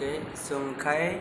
Oke, sungkai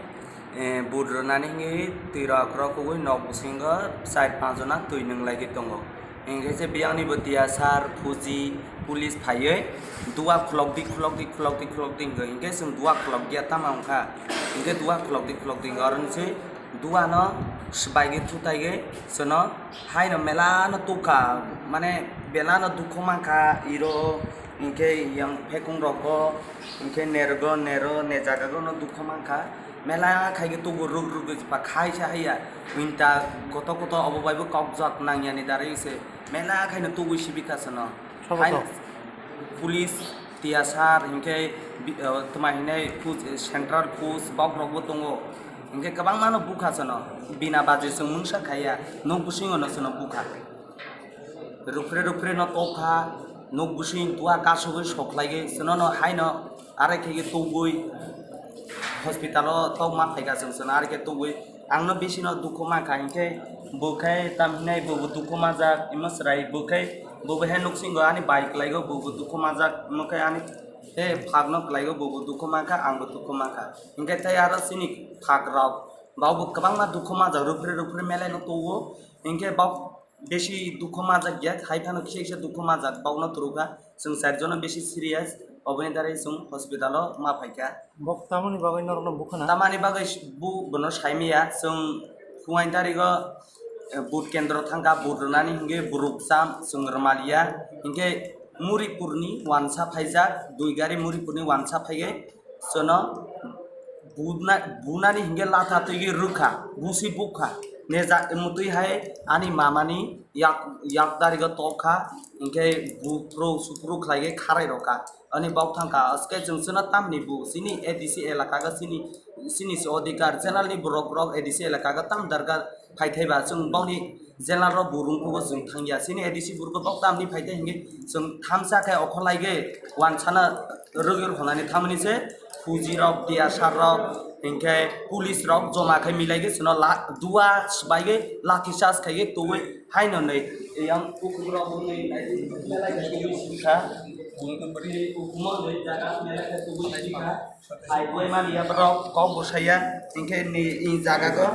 budronani hingi tirak rokui nok businga side panjona tui neng lagi tongo. Engke se biang ni betiasar puji pulis paye dua klok di engke engke sung dua klok dia tamang ka. Engke dua klok di orang se dua no sebagai tutai ge sono hai no melana tuka mane belana dukomangka iro engke yang pekung roko engke nero nejaga no dukomangka mela khai tu rug pa khai sa haya winta koto obobai bo kokjak nangyani darai se mela khai no tu sibika sono hai pulis tiasar engke tumahine central pus bok rokbo tongo engke kabang mano buka sono bina baje sung mungsa khaya nok busingo no sono buka rupre no toka nok busing tua kasogo soklai sono no hai no are khege tugui hospitalo to ma phaiga sung sono are ke tugui angno besino dukho ma khainke bukai tamnai bu dukho ma ja imasrai bukai bu he nok singo ani bike laigo bu dukho ma ja mokai ani e phagno laigo bu dukho ma kha angbo dukho ma kha ingke tai ara sini phag rok bawo kabang ma dukho ma ja rupre melai no tugo ingke bawo বেশি দুঃখ মাজা গিয়া খাইফানো কিসে দুঃখ মাজা বাউনা তুরুকা जों চারজন বেশি সিরিয়াস অবনি দারে जों হসপিটালো মা ফাইকা বক তামানি বাগै নরনো বুখানা তামানি বাগै বু বनो সাইমিয়া जों ফুয়াই তারিগো বুট কেন্দ্র থাঙ্गा बुरनानि हिंगे बुरुकसाम जों रमालिया हिंगे मुरिपुरनि वानसा फाइजा दुई गारि मुरिपुरनि वानसा फाइगे सोनो बुनानि हिंगे लाथा तुइगे रुखा गुसि बुखा नेजा मुतुई हाय आनी मामानी याक दारिगो तोखा इनके बुप्रो सुप्रो खलाइगे खाराय रका अनि बाव थांका असके जोंसोना तामनि बु सिनि एडीसी एलाका गा सिनि से अधिकार जेनालनि ब्रक एडीसी एलाका गा ताम दरगा फाइथाइबा जों बावनि जेनाल रो बुरुंखौ जों थांगिया सिनि एडीसी बुरखौ बाव तामनि फाइथाइ हिंगे जों थामसाखाय अखलाइगे वानसाना रोगिर होनानै थामनिसे फुजि रक दियासार रक इनके पुलिस रक जमा खाय मिलाइगे सुनो दुआ बाइगे लाठी चार्ज खाइगे तोवे हाइनो नै यां उकुरा बुनै मेलाइगे तोवे सिखा उकुमरि उकुमा नै जागा मेलाइगे तोवे सिखा आइबो मानिया रक कौ बसाया इनके नि इ जागा को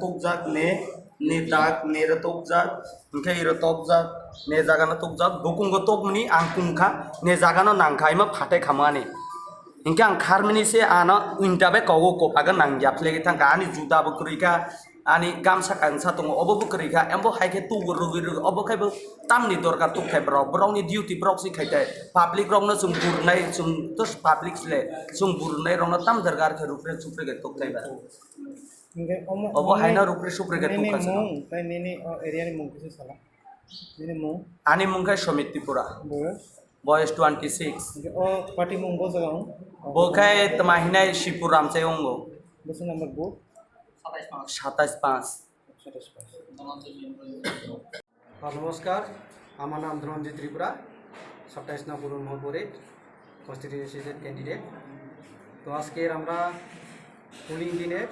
तोकजाक ने दाग ने र तोकजाक इनके इरो तोकजाक ने जागा न तोकजाक बुकुंगो तोकमनि आं कुंखा ने जागा न नांखाइमा फाटे खामानि इनके आं खारमनि से आना उइंटाबे कौगो कोपागा नांगिया फ्लेगे थांगा आनी जुदा बकरिका आनी गामसा कांसा दङ अबो बकरिका एम्बो हाइके तुगो रुगि अबो खायबो तामनि दरकार तुखाय ब्रौनि डिउटी ब्रौक सि खायते पाब्लिक रंनो जों बुरनाय जों तो पाब्लिक ले जों बुरनाय रंनो ताम दरकार के रुप्रे सुप्रे के तुखायबा इंगे अबो हाइना रुप्रे सुप्रे के तुखाय मुं ताइ नेने एरिया नि मुं किसे साला नेने मुं आनी मुंखाय समित त्रिपुरा बयस 26 ओ पार्टी मुं बो जगाव बोखाय तमाहिनाय शिवपुर रामचाय अंगो बस नंबर बो 27 नमस्कार আমার নাম ধনঞ্জিত ত্রিপুরা 27 নং পুরন মহকুমার কনস্টিটিউয়েন্সির ক্যান্ডিডেট তো আজকে আমরা পুলিং দিনের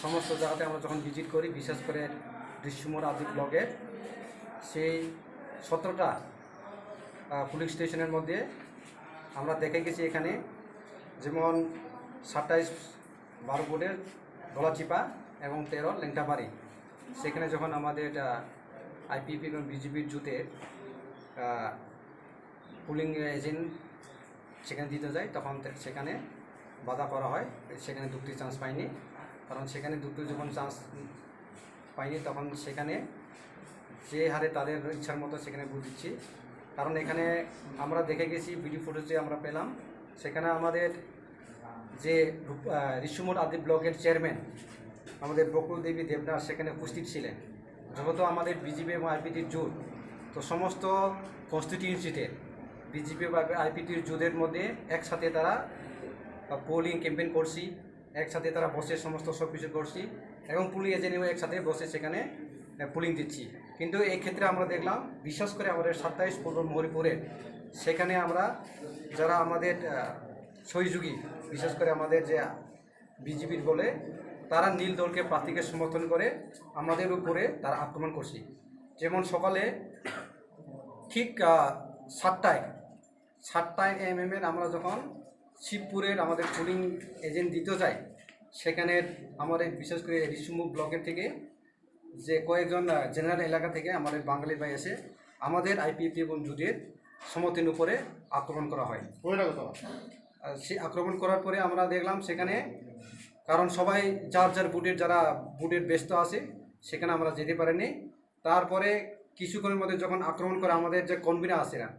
সমস্ত জায়গাতে আমরা যখন ভিজিট করি বিশেষ করে দৃশ্যমোড় আদি ব্লকে সেই 17টা পুলিং স্টেশনের মধ্যে আমরা দেখে গেছি এখানে যেমন 27-12 বোর্ডের দলাচিপা এবং 13 লেংটাবাড়ি সেখানে যখন আমাদের আইপিপি এবং বিজেপির জুতের পুলিং এজেন্ট সেখানে দিতে যায় তখন সেখানে বাধা করা হয় সেখানে ঢুকতে চান্স পায়নি কারণ সেখানে ঢুকতে যখন চান্স পায়নি তখন সেখানে যে হারে তাদের ইচ্ছার মতো সেখানে ভোট দিচ্ছি কারণ এখানে আমরা দেখে গেছি ভিডিও ফুটেজে আমরা পেলাম সেখানে আমাদের যে ঋষিমোড় আদি ব্লকের চেয়ারম্যান আমাদের বকুল দেবী দেবনাথ সেখানে উপস্থিত ছিলেন যেহেতু আমাদের বিজেপি এবং আইপিটির জোট তো সমস্ত কনস্টিটিউয়েন্সিতে বিজেপি বা আইপিটির জোটের মধ্যে একসাথে তারা পোলিং ক্যাম্পেইন করছি একসাথে তারা বসে সমস্ত সব কিছু করছি এবং পুলিং এজেন্টও একসাথে বসে সেখানে পুলিং দিচ্ছি কিন্তু এই ক্ষেত্রে আমরা দেখলাম বিশেষ করে আমাদের 27 পূর্ব মহরিপুরে সেখানে আমরা যারা আমাদের সহযোগী বিশেষ করে আমাদের যে বিজেপির বলে তারা নীল দলকে প্রার্থীকে সমর্থন করে আমাদের উপরে তারা আক্রমণ করছে যেমন সকালে ঠিক 7টায় এমএমের আমরা যখন শিবপুরের আমাদের পোলিং এজেন্ট দিতে যায় সেখানে আমাদের বিশেষ করে রিসুমু ব্লকের থেকে যে কয়েকজন জেনারেল এলাকা থেকে আমাদের বাঙালি ভাই এসে আমাদের আইপিএফটি এবং জুটের সমর্থন উপরে আক্রমণ করা হয়। আর সেই আক্রমণ করার পরে আমরা দেখলাম সেখানে, কারণ সবাই যার যার যারা বুটের ব্যস্ত আছে সেখানে আমরা যেতে পারিনি। তারপরে কিছুক্ষণের মধ্যে যখন আক্রমণ করে আমাদের যে কনভিনার আছে না,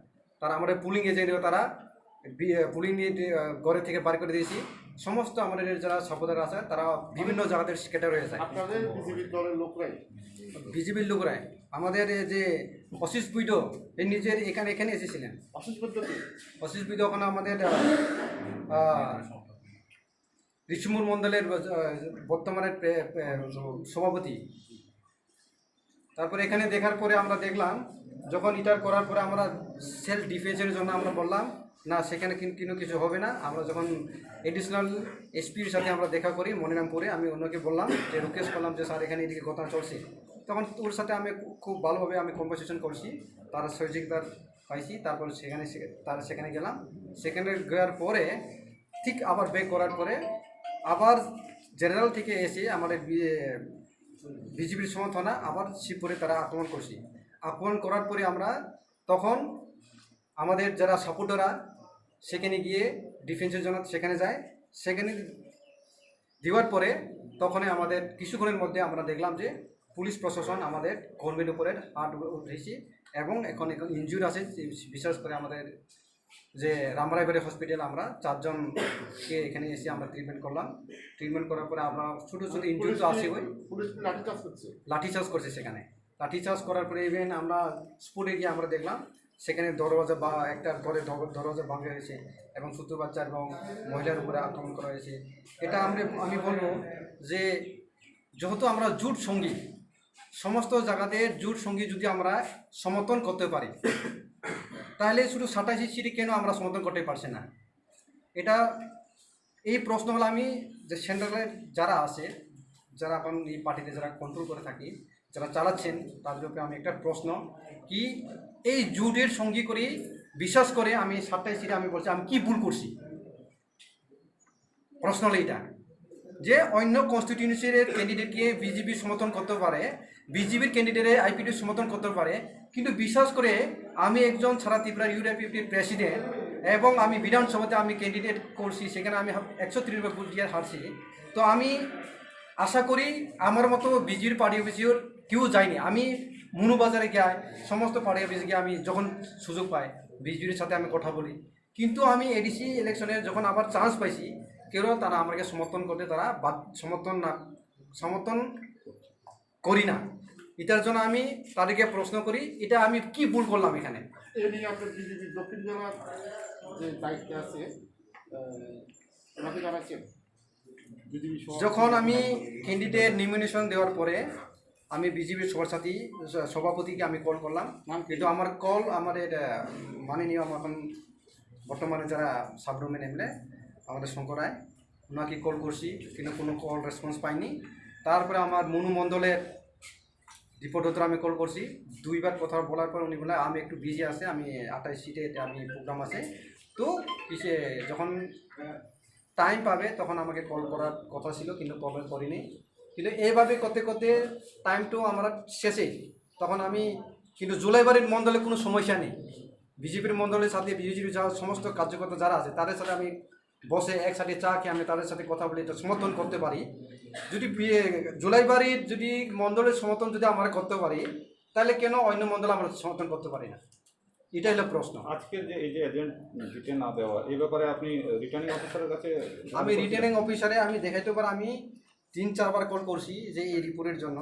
তারা আমাদের পুলিং এজেন্টও তারা পুলিং নিয়ে ঘরে থেকে বার করে দিয়েছি। সমস্ত আমাদের যারা সাপোর্টার আছে তারা বিভিন্ন জায়গাতে স্কেটার হয়ে যায়। আপনাদের বিজেপির দলের লোকরাই বিজেপির লোকরাই আমাদের এই যে অশিস বুইডো এই নিজের এখানে এসেছিলেন। অসুস্থ পদ্ধতি অশিস বুইডো ওখানে আমাদের ঋষিমুর মণ্ডলের বর্তমানে সভাপতি। তারপরে এখানে দেখার পরে আমরা দেখলাম, যখন ইটার করার পরে আমরা সেলফ ডিফেন্সের জন্য আমরা বললাম না সেখানে কিন্তু কিছু হবে না। আমরা যখন এডিশনাল এসপির সাথে আমরা দেখা করি মনিরামপুরে, আমি অন্যকে বললাম যে রিকোয়েস্ট করলাম যে স্যার এখানে এদিকে কথা চলছে, তখন ওর সাথে আমি খুব ভালোভাবে আমি কনভারসেশন করছি, তারা সহযোগিতার পাইছি। তারপর সেখানে গেলাম। সেখানে যাওয়ার পরে ঠিক আবার ব্যাক করার পরে আবার জেনারেল থেকে এসে আমাদের বিজেপির সমর্থনা আবার শিবপুরে তারা আক্রমণ করছি। আক্রমণ করার পরে আমরা তখন আমাদের যারা সাপোর্টাররা সেখানে গিয়ে ডিফেন্সের জন্য সেখানে যায়। সেখানে দেওয়ার পরে তখনই আমাদের কিছুক্ষণের মধ্যে আমরা দেখলাম যে পুলিশ প্রশাসন আমাদের কর্মীর উপরে হাত উঠেছি এবং এখন ইনজুর আছে। বিশেষ করে আমাদের যে রামরায়বাড়ি হসপিটাল আমরা 4 জনকে এখানে এসে আমরা ট্রিটমেন্ট করলাম। ট্রিটমেন্ট করার পরে আমরা ছোটো ছোটো ইনজুরি তো আসে, ওই পুলিশ লাঠিচার্জ করছে। লাঠিচার্জ করছে। সেখানে লাঠিচার্জ করার পরে ইভেন আমরা স্পটে গিয়ে আমরা দেখলাম সেখানে দরওয়াজা বা একটা ঘরে দরওয়াজা ভাঙা হয়েছে এবং ছোটো বাচ্চা এবং মহিলার উপরে আক্রমণ করা হয়েছে। এটা আমি বলবো যে যেহেতু আমরা জোট সঙ্গী, সমস্ত জায়গাতে জোট সঙ্গী যদি আমরা সমর্থন করতে পারি, তাহলে শুধু 27 সিটি কেন আমরা সমর্থন করতে পারছি না? এটা এই প্রশ্ন হলো, আমি যে সেন্ট্রালের যারা আছে, যারা এখন এই পার্টিতে যারা কন্ট্রোল করে থাকি, যারা চালাচ্ছেন, তাদের উপরে আমি একটা প্রশ্ন কি এই জুটের সঙ্গী করে বিশ্বাস করে আমি 27 সিটে আমি বলছি আমি কি ভুল করছি? প্রশ্ন হলো এটা যে অন্য কনস্টিটিউয়েন্সির ক্যান্ডিডেটকে বিজেপি সমর্থন করতে পারে, বিজেপির ক্যান্ডিডেটে আইপিডি সমর্থন করতে পারে, কিন্তু বিশ্বাস করে আমি একজন সারা ত্রিপুরার ইউডিএফটির প্রেসিডেন্ট এবং আমি বিধানসভাতে আমি ক্যান্ডিডেট করছি, সেখানে আমি 193 ভোট দিয়ে হারছি। তো আমি আশা করি আমার মতো বিজেপির পার্টি অফিসিও কেউ যায়নি। আমি মনুবাজারে গিয়ে সমস্ত পার্টি অফিসে গিয়ে আমি যখন সুযোগ পাই বিজেপির সাথে আমি কথা বলি, কিন্তু আমি এডিসি ইলেকশনে যখন আবার চান্স পাইছি কেউ তারা আমাকে সমর্থন করতে তারা সমর্থন করি না। এটার জন্য আমি তাদেরকে প্রশ্ন করি এটা আমি কি ভুল করলাম এখানে। এ নিয়ে আপনার বিজেপির দক্ষিণ জেলার যে দায়িত্বে আছে ওনাকে জানাচ্ছেন বিজেপি যখন আমি ক্যান্ডিডেট নমিনেশন দেওয়ার পরে আমি বিজেপির সভাপতিকে আমি কল করলাম, কিন্তু আমার কল আমাদের মাননীয় এখন বর্তমানে যারা সাবরুমেন এমএলএ আমাদের শঙ্কর রায়, ওনাকে কল করছি কিন্তু কোনো কল রেসপন্স পাইনি। তারপরে আমার মনু মণ্ডলের রিপোর্টার আমি কল করছি, 2বার কথা বলার পর উনি বলে আমি একটু বিজি আছে, আমি 28 সিটে আমি প্রোগ্রাম আছে, তো কিসে যখন টাইম পাবে তখন আমাকে কল করার কথা ছিল কিন্তু কল করিনি। কিন্তু এইভাবে করতে করতে টাইম তো আমরা শেষে, তখন আমি কিন্তু জুলাইবাড়ির মণ্ডলে কোনো সমস্যা নেই। বিজেপির মণ্ডলের সাথে বিজেপির যা সমস্ত কার্যকর্তা যারা আছে তাদের সাথে আমি বসে একসাথে চা খেয়ে আমি তাদের সাথে কথা বলে এটা সমর্থন করতে পারি। যদি জুলাইবাড়ির যদি মণ্ডলের সমর্থন যদি আমরা করতে পারি, তাহলে কেন অন্য মণ্ডল আমরা সমর্থন করতে পারি না? এটাই হলো প্রশ্ন। আজকে যে এই যে এজেন্ট ডিটেন না দেওয়া এই ব্যাপারে আপনি রিটার্নিং অফিসারের কাছে আমি রিটার্নিং অফিসারে আমি দেখাইতে পারি, আমি 3-4বার কল করছি যে এই রিপোর্টের জন্য,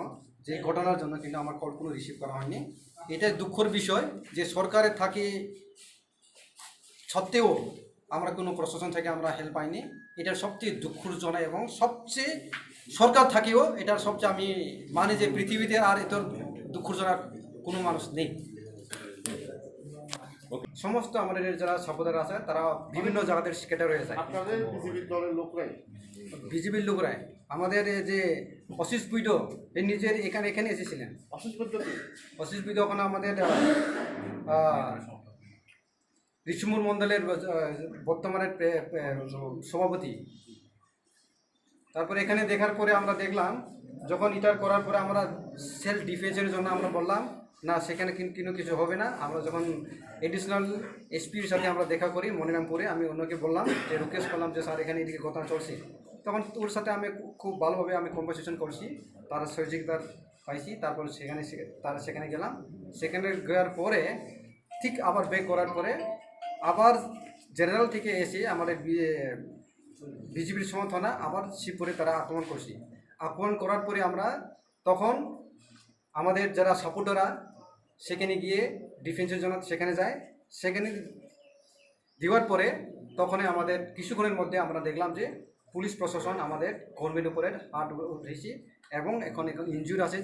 যে ঘটনার জন্য, কিন্তু আমার কল কোনো রিসিভ করা হয়নি। এটাই দুঃখের বিষয় যে সরকারের থাকে সত্ত্বেও আমরা কোনো প্রশাসন থেকে আমরা হেল্প পাইনি। এটার সবচেয়ে দুঃখজনক এবং সবচেয়ে সরকার থাকেও এটার সবচেয়ে আমি মানে যে পৃথিবীতে আর এত দুঃখজনক কোনো মানুষ নেই। সমস্ত আমাদের যারা সাপোর্টার আছে তারা বিভিন্ন জায়গাতে স্কেটার হয়ে যায়। আপনাদের বিজেপির দলের লোকরাই বিজেপির লোকরাই আমাদের যে অশিস বুইডো এই নিজের এখানে এসেছিলেন। অসুস্থ পদ্ধতি অশিস বুইডো ওখানে আমাদের ঋষিমুর মণ্ডলের বর্তমানে সভাপতি। তারপরে এখানে দেখার পরে আমরা দেখলাম, যখন এটার করার পরে আমরা সেলফ ডিফেন্সের জন্য আমরা বললাম না, সেখানে কিন্তু কিছু হবে না। আমরা যখন এডিশনাল এসপির সাথে আমরা দেখা করি মনিরামপুরে, আমি অন্যকে বললাম যে রিকোয়েস্ট করলাম যে স্যার এখানে এদিকে কথা চলছে, তখন ওর সাথে আমি খুব ভালোভাবে আমি কনভারসেশন করছি, তার সহযোগিতার পাইছি। তারপর সেখানে গেলাম, সেখানে যাওয়ার পরে ঠিক আবার ব্যাক করার পরে আবার জেনারেল থেকে এসে আমাদের বিজেপির সমর্থনা আবার শিবপুরে তারা আক্রমণ করছি। আক্রমণ করার পরে আমরা তখন আমাদের যারা সাপোর্টাররা সেখানে গিয়ে ডিফেন্সের জন্য সেখানে যায়। সেখানে দেওয়ার পরে তখনই আমাদের কিছুক্ষণের মধ্যে আমরা দেখলাম যে পুলিশ প্রশাসন আমাদের কর্মীর উপরে হাত উঠেছি এবং এখন ইনজুর আছে।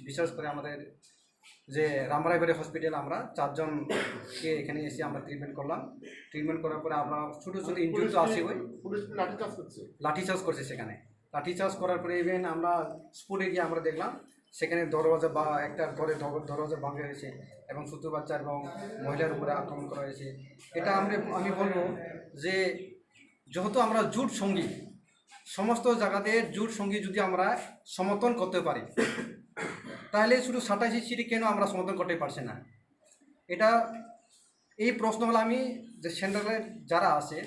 বিশেষ করে আমাদের যে রামরায়বাড়ি হসপিটাল আমরা 4 জনকে এখানে এসে আমরা ট্রিটমেন্ট করলাম। ট্রিটমেন্ট করার পরে আমরা ছোটো ছোটো ইনজুরি তো আসি, ওই পুলিশ লাঠিচার্জ করছে। লাঠিচার্জ করছে। সেখানে লাঠিচার্জ করার পরে ইভেন আমরা স্পটে গিয়ে আমরা দেখলাম সেখানে দরওয়াজা বা একটা ঘরে দরওয়াজা ভাঙা হয়েছে এবং ছোট বাচ্চা এবং মহিলার উপরে আক্রমণ করা হয়েছে। এটা আমি বলবো যে যেহেতু আমরা জোট সঙ্গী, সমস্ত জায়গাতে জোট সঙ্গী যদি আমরা সমর্থন করতে পারি, তাহলে শুধু 27 সিটি কেন আমরা সমর্থন করতে পারছি না? এটা এই প্রশ্ন হলো, আমি যে সেন্ট্রালের যারা আছে,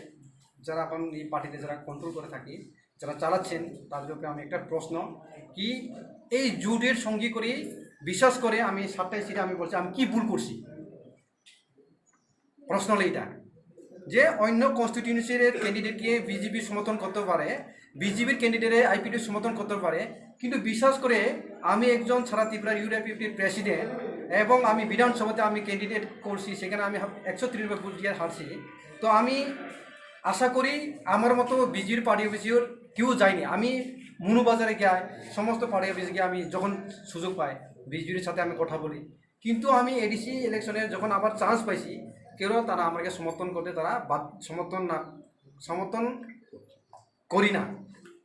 যারা এখন এই পার্টিতে যারা কন্ট্রোল করে থাকি, যারা চালাচ্ছেন, তাদের উপরে আমি একটা প্রশ্ন কি এই জোটের সঙ্গী করে বিশ্বাস করে আমি 27 সিটে আমি বলছি আমি কি ভুল করছি? প্রশ্ন হলো এইটা যে অন্য কনস্টিটিউয়েন্সির ক্যান্ডিডেটকে বিজেপি সমর্থন করতে পারে, বিজেপির ক্যান্ডিডেটে আইপিডি সমর্থন করতে পারে, কিন্তু বিশ্বাস করে আমি একজন সারা ত্রিপুরার ইউডিএফটির প্রেসিডেন্ট এবং আমি বিধানসভাতে আমি ক্যান্ডিডেট করছি, সেখানে আমি 193 ভোট দিয়ে হারছি। তো আমি আশা করি আমার মতো বিজেপির পার্টি অফিসিওর কেউ যায়নি। আমি মনুবাজারে গিয়ে সমস্ত পার্টি অফিসে গিয়ে আমি যখন সুযোগ পাই বিজেপির সাথে আমি কথা বলি, কিন্তু আমি এডিসি ইলেকশনে যখন আবার চান্স পাইছি, কেউ তারা আমাকে সমর্থন করতে তারা সমর্থন করি না।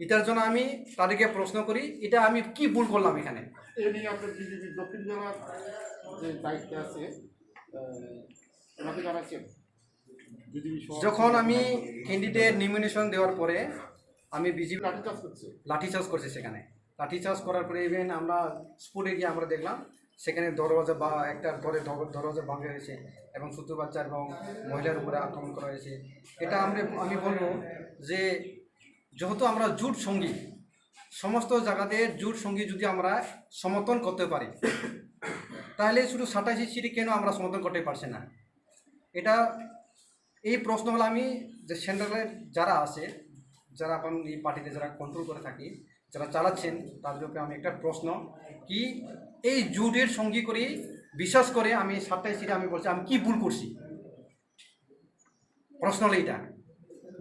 এটার জন্য আমি তাদেরকে প্রশ্ন করি এটা আমি কি ভুল করলাম এখানে। এ নিয়ে আপনার বিজেপির দক্ষিণ জেলার যে দায়িত্বে আছে ওনাকে জানাচ্ছেন? যখন আমি ক্যান্ডিডেট নমিনেশন দেওয়ার পরে আমি বিজেপি লাঠিচার্জ করছে। লাঠিচার্জ করছে। সেখানে লাঠিচার্জ করার পরে ইভেন আমরা স্পটে গিয়ে আমরা দেখলাম সেখানে দরওয়াজা বা একটা ঘরে দরওয়াজা ভাঙা হয়েছে এবং ছোট বাচ্চা এবং মহিলার উপরে আক্রমণ করা হয়েছে। এটা আমি বলবো যে যেহেতু আমরা জোট সঙ্গী, সমস্ত জায়গাতে জোট সঙ্গী যদি আমরা সমর্থন করতে পারি, তাহলে শুধু 27 সিটি কেন আমরা সমর্থন করতে পারছি না? এটা এই প্রশ্ন হলো, আমি যে সেন্ট্রালের যারা আছে, যারা এখন এই পার্টিতে যারা কন্ট্রোল করে থাকি, যারা চালাচ্ছেন, তাদের উপরে আমি একটা প্রশ্ন কি এই জোটের সঙ্গী করে বিশ্বাস করে আমি 27 সিটে আমি বলছি আমি কি ভুল করছি? প্রশ্ন হলো এইটা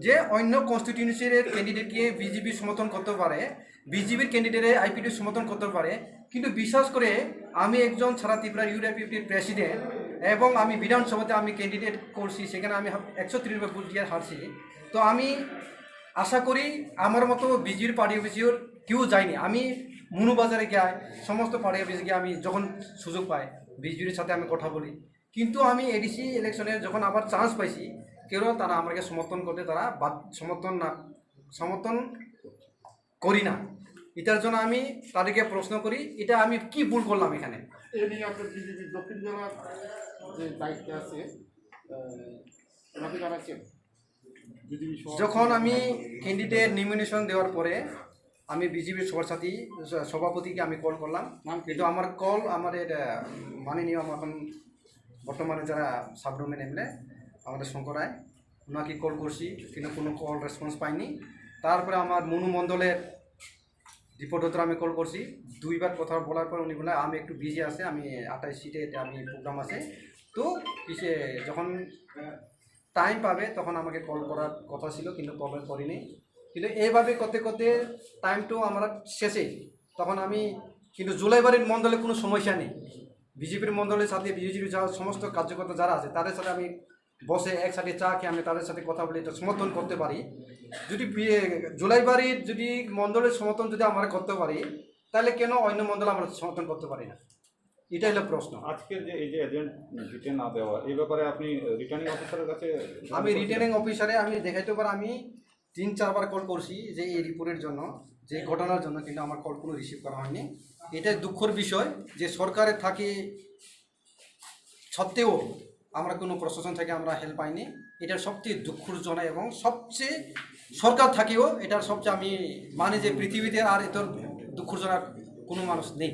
যে অন্য কনস্টিটিউয়েন্সির ক্যান্ডিডেটকে বিজেপি সমর্থন করতে পারে, বিজেপির ক্যান্ডিডেটে আইপিডি সমর্থন করতে পারে, কিন্তু বিশ্বাস করে আমি একজন সারা ত্রিপুরার ইউডিএফটির প্রেসিডেন্ট এবং আমি বিধানসভাতে আমি ক্যান্ডিডেট করছি, সেখানে আমি 193 ভোট দিয়ে হারছি। তো আমি আশা করি আমার মতো বিজেপির পার্টি অফিসিওর কেউ যায়নি। আমি মনুবাজারে গিয়ে সমস্ত পার্টি অফিসে গিয়ে আমি যখন সুযোগ পাই বিজেপির সাথে আমি কথা বলি, কিন্তু আমি এডিসি ইলেকশনে যখন আবার চান্স পাইছি, কেউ তারা আমাকে সমর্থন করতে তারা সমর্থন করি না। এটার জন্য আমি তাদেরকে প্রশ্ন করি এটা আমি কি ভুল করলাম এখানে। এ নিয়ে আপনার বিজেপির দক্ষিণ জেলার যে দায়িত্বে আছে ওনাকে জানাচ্ছেন? যখন আমি ক্যান্ডিডেট নমিনেশন দেওয়ার পরে আমি বিজেপির সভাপতিকে আমি কল করলাম, কিন্তু আমার কল আমাদের মাননীয় এখন বর্তমানে যারা সাবডোমেন এমএলএ আমাদের শঙ্কর রায়, ওনাকে কল করছি কিন্তু কোনো কল রেসপন্স পাইনি। তারপরে আমার মনু মণ্ডলের রিপোর্ট আমি কল করছি, 2 বার কথা বলার পর উনি বলে আমি একটু বিজি আছে, আমি 28 সিটে আমি প্রোগ্রাম আছে, তো যখন টাইম পাবে তখন আমাকে কল করার কথা ছিল, কিন্তু কল করিনি। কিন্তু এইভাবে করতে করতে টাইমটাও আমরা শেষে, তখন আমি কিন্তু জুলাইবাড়ির মণ্ডলে কোনো সমস্যা নেই। বিজেপির মণ্ডলের সাথে বিজেপির যারা সমস্ত কার্যকর্তা যারা আছে তাদের সাথে আমি বসে একসাথে চা খেয়ে আমি তাদের সাথে কথা বলে এটা সমর্থন করতে পারি। যদি জুলাইবাড়ির যদি মণ্ডলের সমর্থন যদি আমরা করতে পারি, তাহলে কেন অন্য মণ্ডল আমরা সমর্থন করতে পারি না? এটা হলো প্রশ্ন। আজকের যে এই যে এজেন্ট ডিটেন না দেওয়া এই ব্যাপারে আপনি রিটার্নিং অফিসারের কাছে আমি রিটার্নিং অফিসারে আমি দেখাইতে পারি, আমি 3-4 বার কল করছি যে এই রিপোর্টের জন্য, যে ঘটনার জন্য, কিন্তু আমার কল কোনো রিসিভ করা হয়নি। এটা দুঃখের বিষয় যে সরকারের থাকে সত্ত্বেও আমরা কোনো প্রশাসন থেকে আমরা হেল্প পাইনি। এটার সবচেয়ে দুঃখজনক এবং সবচেয়ে সরকার থাকেও এটার সবচেয়ে আমি মানে যে পৃথিবীতে আর এত দুঃখজনক কোনো মানুষ নেই।